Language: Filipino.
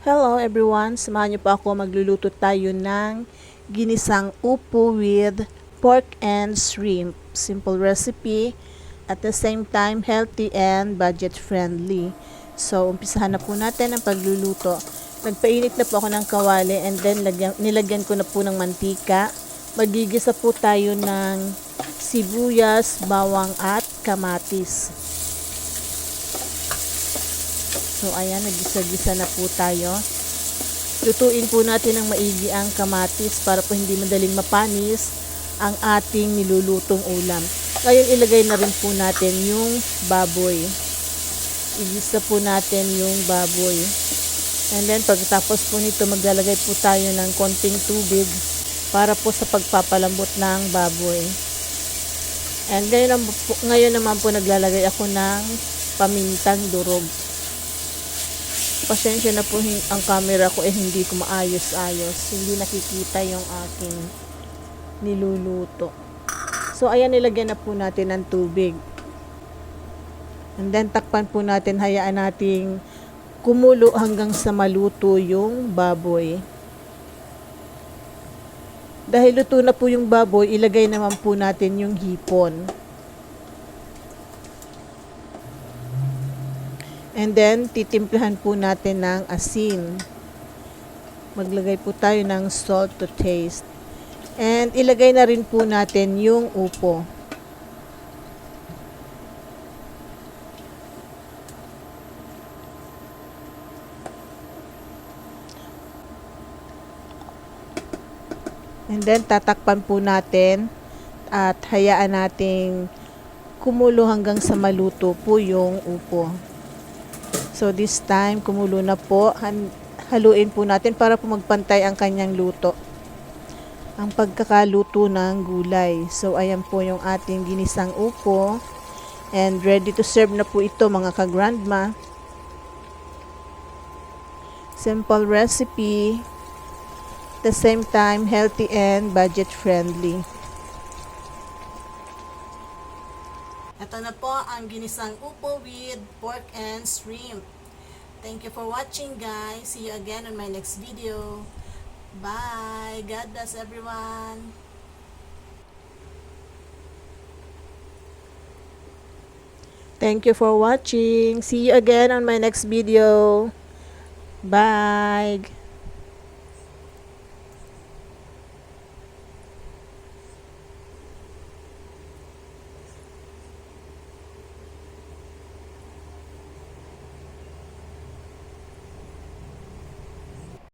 Hello everyone! Samahan niyo po ako, magluluto tayo ng ginisang upo with pork and shrimp. Simple recipe, at the same time healthy and budget friendly. So umpisahan na po natin ang pagluluto. Nagpainit na po ako ng kawali and then nilagyan ko na po ng mantika. Magigisa po tayo ng sibuyas, bawang at kamatis. So, ayan, nagisa-gisa na po tayo. Lutuin po natin ng maigi ang kamatis para po hindi madaling mapanis ang ating nilulutong ulam. Ngayon, ilagay na rin po natin yung baboy. Igisa po natin yung baboy. And then, pagkatapos po nito, maglalagay po tayo ng konting tubig para po sa pagpapalambot ng baboy. And ngayon naman po naglalagay ako ng pamintang durog. Pasensya na po ang camera ko hindi ko maayos-ayos. Hindi nakikita yung aking niluluto. So, ayan, nilagyan na po natin ng tubig. And then, takpan po natin, hayaan nating kumulo hanggang sa maluto yung baboy. Dahil luto na po yung baboy, ilagay naman po natin yung hipon. And then, titimplahan po natin ng asin. Maglagay po tayo ng salt to taste. And ilagay na rin po natin yung upo. And then, tatakpan po natin at hayaan nating kumulo hanggang sa maluto po yung upo. So, this time, kumulo na po. Haluin po natin para po magpantay ang kanyang luto. Ang pagkakaluto ng gulay. So, ayan po yung ating ginisang upo. And ready to serve na po ito, mga ka-grandma. Simple recipe. At the same time, healthy and budget friendly. Ito na po ang ginisang upo with pork and shrimp. Thank you for watching, guys. See you again on my next video. Bye. God bless everyone. Thank you for watching. See you again on my next video. Bye.